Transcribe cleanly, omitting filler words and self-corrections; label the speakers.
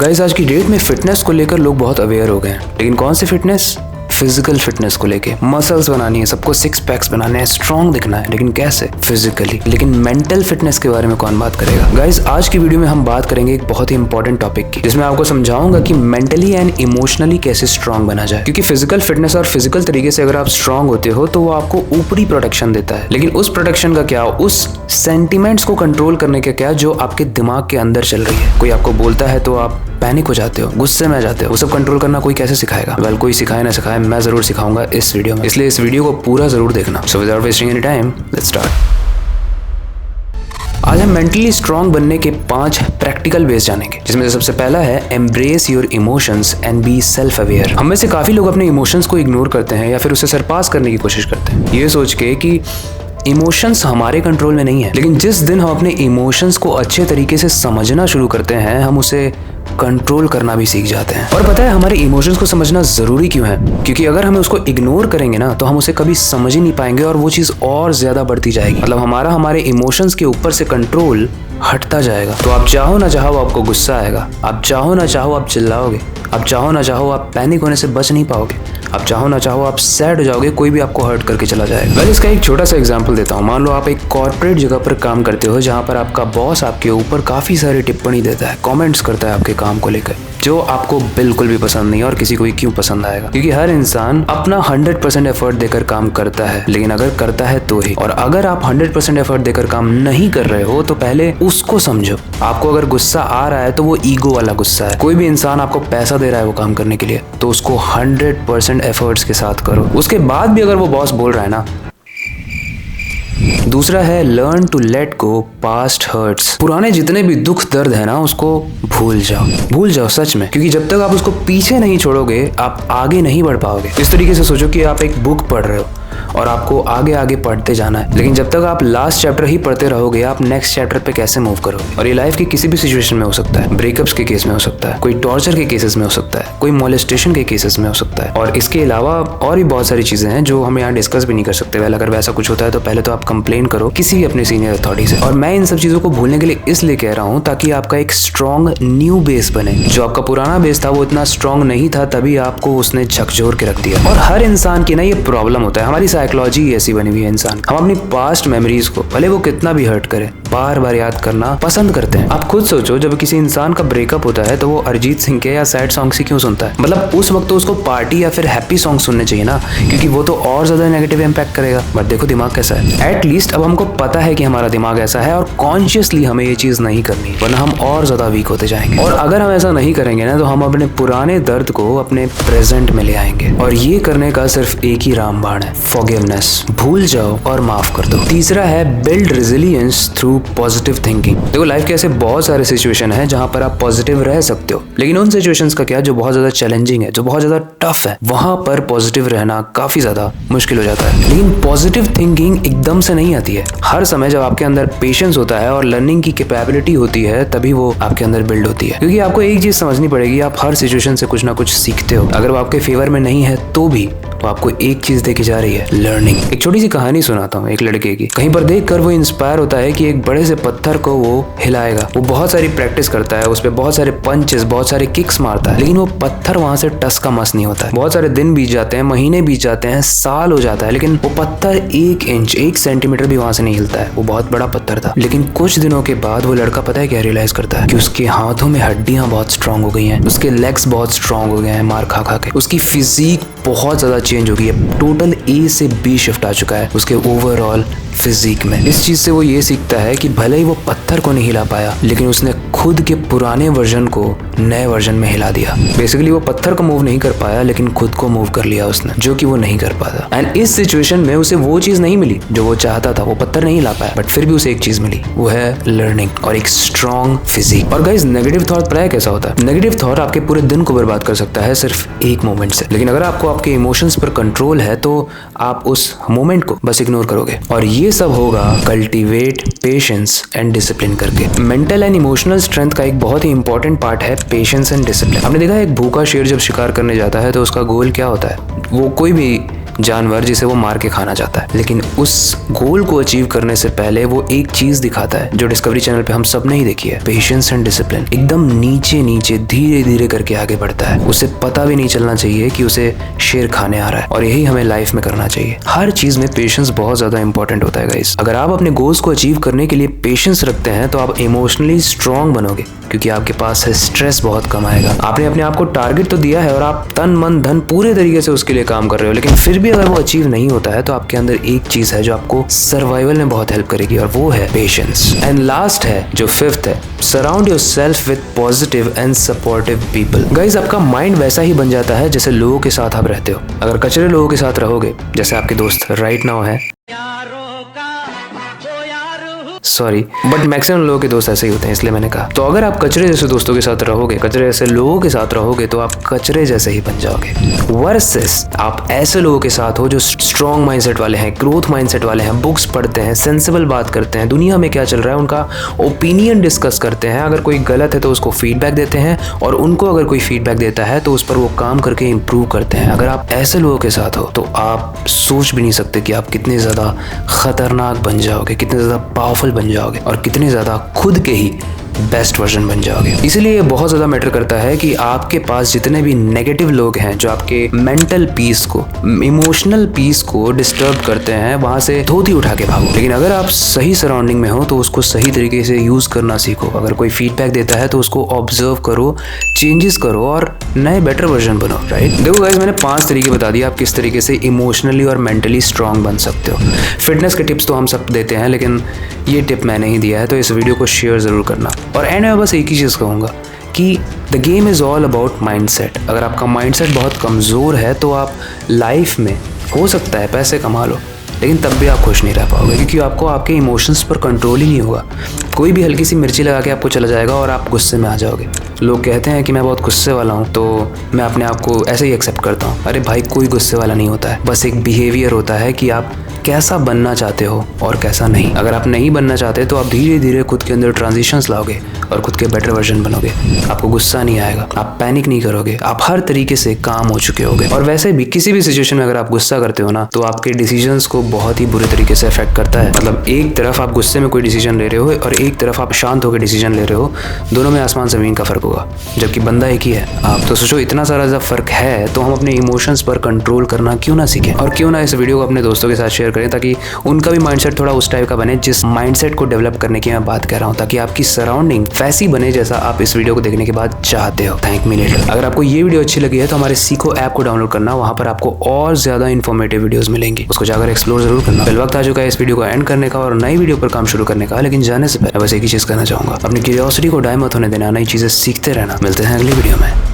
Speaker 1: Guys आज की date में फिटनेस को लेकर लोग बहुत अवेयर हो गए हैं, लेकिन कौन सी फिटनेस? फिजिकल फिटनेस को लेके। मसल्स बनानी है, सबको सिक्स पैक्स बनाने हैं, स्ट्रॉन्ग दिखना है, लेकिन कैसे? फिजिकली। लेकिन मेंटल फिटनेस के बारे में कौन बात करेगा? गाइस आज की वीडियो में हम बात करेंगे एक बहुत ही इंपॉर्टेंट टॉपिक की, जिसमें आपको समझाऊंगा कि मेंटली एंड इमोशनली कैसे स्ट्रॉन्ग बना जाए। क्योंकि फिजिकल फिटनेस और फिजिकल तरीके से अगर आप स्ट्रॉन्ग होते हो तो वो आपको ऊपरी प्रोटेक्शन देता है, लेकिन उस प्रोटेक्शन का क्या, उस सेंटिमेंट्स को कंट्रोल करने का क्या जो आपके दिमाग के अंदर चल रही है। कोई आपको बोलता है तो आप पैनिक हो जाते हो, गुस्से में आ जाते हो। वो सब कंट्रोल करना कोई कैसे सिखाएगा? वेल, कोई सिखाए ना सिखाए, मैं जरूर सिखाऊंगा इस वीडियो में, इसलिए इस वीडियो को पूरा जरूर देखना। So without wasting any time, let's start. आज हम मेंटली स्ट्रॉन्ग बनने के 5 प्रैक्टिकल वेज जानेंगे, जिसमें से सबसे पहला है embrace your emotions and be self aware. हम में से काफी लोग अपने इमोशंस को इग्नोर करते हैं या फिर उसे सरपास करने की कोशिश करते हैं, ये सोच के कि इमोशंस हमारे कंट्रोल में नहीं है। लेकिन जिस दिन हम अपने इमोशंस को अच्छे तरीके से समझना शुरू करते हैं, हम उसे कंट्रोल करना भी सीख जाते हैं। और पता है हमारे इमोशंस को समझना जरूरी क्यों है? क्योंकि अगर हम उसको इग्नोर करेंगे ना, तो हम उसे कभी समझ ही नहीं पाएंगे और वो चीज और ज्यादा बढ़ती जाएगी। मतलब हमारे इमोशंस के ऊपर से कंट्रोल हटता जाएगा। तो आप चाहो ना चाहो आपको गुस्सा आएगा, आप चाहो ना चाहो आप चिल्लाओगे, आप चाहो ना चाहो आप पैनिक होने से बच नहीं पाओगे, आप चाहो ना चाहो आप सैड हो जाओगे, कोई भी आपको हर्ट करके चला जाएगा। मैं इसका एक छोटा सा एग्जांपल देता हूँ। मान लो आप एक कॉर्पोरेट जगह पर काम करते हो, जहाँ पर आपका बॉस आपके ऊपर काफी सारी टिप्पणी देता है, कमेंट्स करता है आपके काम को लेकर, जो आपको बिल्कुल भी पसंद नहीं है। और किसी को भी क्यों पसंद आएगा? क्योंकि हर इंसान अपना 100% एफर्ट देकर काम करता है, लेकिन अगर करता है तो ही। और अगर आप 100% एफर्ट देकर काम नहीं कर रहे हो तो पहले उसको समझो। आपको अगर गुस्सा आ रहा है तो वो ईगो वाला गुस्सा है। कोई भी इंसान आपको पैसा दे रहा है वो काम करने के लिए, तो उसको 100% एफर्ट्स के साथ करो। उसके बाद भी अगर वो बॉस बोल रहा है ना। दूसरा है learn to let go past hurts. पुराने जितने भी दुख दर्द है ना, उसको भूल जाओ सच में। क्योंकि जब तक आप उसको पीछे नहीं छोड़ोगे, आप आगे नहीं बढ़ पाओगे। इस तरीके से सोचो कि आप एक बुक पढ़ रहे हो और आपको आगे आगे पढ़ते जाना है, लेकिन जब तक आप लास्ट चैप्टर ही पढ़ते रहोगे, आप नेक्स्ट चैप्टर पे कैसे मूव करोगे? और ये लाइफ की किसी भी सिचुएशन में हो सकता है, ब्रेकअप्स के केस में हो सकता है, कोई टॉर्चर के केसेस में हो सकता है, कोई मोलेस्टेशन के केसेस में हो सकता है, और इसके अलावा और भी बहुत सारी चीजें हैं जो हम यहाँ डिस्कस भी नहीं कर सकते। वेल, अगर वैसा कुछ होता है तो पहले तो आप कंप्लेन करो किसी अपने सीनियर अथॉरिटी से। और मैं इन सब चीजों को भूलने के लिए इसलिए कह रहा हूँ ताकि आपका एक स्ट्रॉन्ग न्यू बेस बने। जो आपका पुराना बेस था वो इतना स्ट्रॉन्ग नहीं था, तभी आपको उसने झकझोर के रख दिया। और हर इंसान की ना ये प्रॉब्लम होता है, हमारी साइकोलॉजी ऐसी बनी हुई है इंसान। हम अपनी पास्ट मेमोरीज को, भले वो कितना भी हर्ट करे, बार बार याद करना पसंद करते हैं। आप खुद सोचो, जब किसी इंसान का ब्रेकअप होता है तो वो अरिजीत सिंह के या सैड सॉन्ग से क्यों सुनता है? मतलब उस वक्त तो उसको पार्टी या फिर हैप्पी सॉन्ग सुनने चाहिए ना, क्योंकि वो तो और ज्यादा नेगेटिव इंपैक्ट करेगा। बट देखो दिमाग कैसा है। एटलीस्ट अब हमको पता है कि हमारा दिमाग ऐसा है और कॉन्शियसली हमें ये चीज नहीं करनी, वरना हम और ज्यादा वीक होते जाएंगे। और अगर हम ऐसा नहीं करेंगे ना, तो हम अपने पुराने दर्द को अपने प्रेजेंट में ले आएंगे। और ये करने का सिर्फ एक ही रामबाण है, फॉरगिवनेस। भूल जाओ और माफ कर दो। तीसरा है build resilience through positive thinking. देखो लाइफ के ऐसे बहुत सारे सिचुएशन है जहां पर आप पॉजिटिव रह सकते हो, लेकिन उन सिचुएशंस का क्या जो बहुत ज्यादा चैलेंजिंग है, जो बहुत ज्यादा टफ है, वहां पर पॉजिटिव रहना काफी ज्यादा मुश्किल हो जाता है। लेकिन पॉजिटिव थिंकिंग एकदम से नहीं आती है। हर समय जब आपके अंदर पेशेंस होता है और लर्निंग की कैपेबिलिटी होती है, तभी वो आपके अंदर बिल्ड होती है। क्योंकि आपको एक चीज समझनी पड़ेगी, आप हर सिचुएशन से कुछ ना कुछ सीखते हो। अगर वो आपके फेवर में नहीं है तो भी वो आपको एक चीज देखी जा रही है, लर्निंग। एक छोटी सी कहानी सुनाता हूँ एक लड़के की। कहीं पर देखकर वो इंस्पायर होता है कि एक बड़े से पत्थर को वो हिलाएगा। वो बहुत सारी प्रैक्टिस करता है, उस पर बहुत सारे पंचेस, बहुत सारे किक्स मारता है, लेकिन वो पत्थर वहां से टस का मस नहीं होता है। बहुत सारे दिन बीत जाते हैं, महीने बीत जाते हैं, साल हो जाता है, लेकिन वो पत्थर 1 इंच 1 सेंटीमीटर भी वहां से नहीं हिलता है। वो बहुत बड़ा पत्थर था। लेकिन कुछ दिनों के बाद वो लड़का पता है क्या रियलाइज करता है? कि उसके हाथों में हड्डियां बहुत स्ट्रांग हो गई हैं, उसके लेग्स बहुत स्ट्रांग हो गए हैं मार खा खा के, उसकी फिजिक बहुत ज्यादा चेंज हो गई है। टोटल A से B शिफ्ट आ चुका है उसके ओवरऑल फिजिक में। इस चीज से वो ये सीखता है कि भले ही वो पत्थर को नहीं हिला पाया, लेकिन उसने खुद के पुराने वर्जन को नए वर्जन में हिला दिया। बेसिकली वो पत्थर को मूव नहीं कर पाया, लेकिन खुद को मूव कर लिया उसने, जो कि वो नहीं कर पाता। एंड इस सिचुएशन में उसे वो चीज नहीं मिली जो वो चाहता था। वो पत्थर नहीं हिला पाया, बट फिर भी उसे एक चीज मिली, वो है लर्निंग और एक स्ट्रॉन्ग फिजिक। और गाइस नेगेटिव थॉट पता है कैसा होता है? नेगेटिव थॉट आपके पूरे दिन को बर्बाद कर सकता है सिर्फ एक मोमेंट से। लेकिन अगर आपको आपके इमोशंस पर कंट्रोल है तो आप उस मोमेंट को बस इग्नोर करोगे। और ये सब होगा कल्टीवेट पेशेंस एंड डिसिप्लिन करके। मेंटल एंड इमोशनल स्ट्रेंथ का एक बहुत ही इंपॉर्टेंट पार्ट है पेशेंस एंड डिसिप्लिन। आपने देखा है एक भूखा शेर जब शिकार करने जाता है तो उसका गोल क्या होता है? वो कोई भी जानवर जिसे वो मार के खाना चाहता है, लेकिन उस गोल को अचीव करने से पहले वो एक चीज दिखाता है जो डिस्कवरी चैनल पे हम सब ने ही देखी है, पेशेंस एंड डिसिप्लिन। एकदम नीचे नीचे धीरे धीरे करके आगे बढ़ता है, उसे पता भी नहीं चलना चाहिए कि उसे शेर खाने आ रहा है। और यही हमें लाइफ में करना चाहिए। हर चीज में पेशेंस बहुत ज्यादा इंपॉर्टेंट होता है गाइस। अगर आप अपने गोल्स को अचीव करने के लिए पेशेंस रखते हैं तो आप इमोशनली स्ट्रांग बनोगे, क्योंकि आपके पास है स्ट्रेस बहुत कम आएगा। आपने अपने आप को टारगेट तो दिया है और आप तन मन धन पूरे तरीके से उसके लिए काम कर रहे हो, लेकिन फिर भी अगर वो अचीव नहीं होता है तो आपके अंदर एक चीज है जो आपको सर्वाइवल में बहुत हेल्प करेगी, और वो है पेशेंस। एंड लास्ट है जो फिफ्थ है, surround yourself with positive and supportive people. Guys, आपका माइंड वैसा ही बन जाता है जैसे लोगों के साथ आप रहते हो। अगर कचरे लोगों के साथ रहोगे, जैसे आपके दोस्त राइट नाउ है, सॉरी बट मैक्सिमम लोगों के दोस्त ऐसे ही होते हैं, इसलिए मैंने कहा। तो अगर आप कचरे जैसे दोस्तों के साथ रहोगे, कचरे जैसे लोगों के साथ रहोगे, तो आप कचरे जैसे ही बन जाओगे। वर्सेस आप ऐसे लोगों के साथ हो जो स्ट्रॉन्ग माइंडसेट वाले हैं, ग्रोथ माइंडसेट वाले हैं, बुक्स पढ़ते हैं, सेंसिबल बात करते हैं, दुनिया में क्या चल रहा है उनका ओपिनियन डिस्कस करते हैं। अगर कोई गलत है तो उसको फीडबैक देते हैं, और उनको अगर कोई फीडबैक देता है तो उस पर वो काम करके इंप्रूव करते हैं। अगर आप ऐसे लोगों के साथ हो तो आप सोच भी नहीं सकते कि आप कितने ज्यादा खतरनाक बन जाओगे, कितने ज्यादा पावरफुल बन जाओगे, और कितने ज्यादा खुद के ही बेस्ट वर्जन बन जाओगे। इसीलिए बहुत ज्यादा मैटर करता है कि आपके पास जितने भी नेगेटिव लोग हैं जो आपके मेंटल पीस को, इमोशनल पीस को डिस्टर्ब करते हैं, वहां से धोती उठा के भागो। लेकिन अगर आप सही सराउंडिंग में हो तो उसको सही तरीके से यूज करना सीखो। अगर कोई फीडबैक देता है तो उसको ऑब्जर्व करो, चेंजेस करो और नए बेटर वर्जन बनो। राइट, देखो गाइस, मैंने 5 तरीके बता दिए आप किस तरीके से इमोशनली और मेंटली स्ट्रांग बन सकते हो। फिटनेस के टिप्स तो हम सब देते हैं, लेकिन ये टिप मैंने ही दिया है, तो इस वीडियो को शेयर जरूर करना। और एंड में बस एक ही चीज़ कहूँगा कि the game is all about mindset. अगर आपका माइंडसेट बहुत कमज़ोर है तो आप लाइफ में हो सकता है पैसे कमा लो, लेकिन तब भी आप खुश नहीं रह पाओगे, क्योंकि आपको आपके इमोशंस पर कंट्रोल ही नहीं होगा। कोई भी हल्की सी मिर्ची लगा के आपको चला जाएगा और आप गुस्से में आ जाओगे। लोग कहते हैं कि मैं बहुत गुस्से वाला हूँ तो मैं अपने आप को ऐसे ही एक्सेप्ट करता हूँ। अरे भाई, कोई गुस्से वाला नहीं होता है, बस एक बिहेवियर होता है कि आप कैसा बनना चाहते हो और कैसा नहीं। अगर आप नहीं बनना चाहते तो आप धीरे धीरे खुद के अंदर ट्रांजिशंस लाओगे और खुद के बेटर वर्जन बनोगे। आपको गुस्सा नहीं आएगा, आप पैनिक नहीं करोगे, आप हर तरीके से काम हो चुके होगे। और वैसे भी किसी भी सिचुएशन में अगर आप गुस्सा करते हो ना, तो आपके डिसीजंस को बहुत ही बुरे तरीके से अफेक्ट करता है। मतलब एक तरफ आप गुस्से में कोई डिसीजन ले रहे हो और एक तरफ आप शांत होकर डिसीजन ले रहे हो, दोनों में आसमान जमीन का फर्क होगा, जबकि बंदा एक ही है। आप तो सोचो, इतना सारा जब फर्क है तो हम अपने इमोशंस पर कंट्रोल करना क्यों ना सीखें, और क्यों ना इस वीडियो को अपने दोस्तों के साथ शेयर करें, ताकि उनका भी माइंडसेट थोड़ा उस टाइप का बने जिस माइंडसेट को डेवलप करने की मैं बात कर रहा हूँ, ताकि आपकी सराउंडिंग वैसी बने जैसा आप इस वीडियो को देखने के बाद चाहते हो। Thank me later. अगर आपको ये वीडियो अच्छी लगी है तो हमारे सीखो ऐप को डाउनलोड करना, वहां पर आपको और ज्यादा इन्फॉर्मेटिव वीडियोस मिलेंगी, उसको जाकर एक्सप्लोर जरूर करना। फिर वक्त आ चुका है इस वीडियो को एंड करने का और नई वीडियो पर काम शुरू करने का, लेकिन जाने से पहले बस एक ही चीज करना चाहूंगा, अपनी क्यूरियोसिटी को डाई मत होने देना, नई चीजें सीखते रहना। मिलते हैं अगली वीडियो में।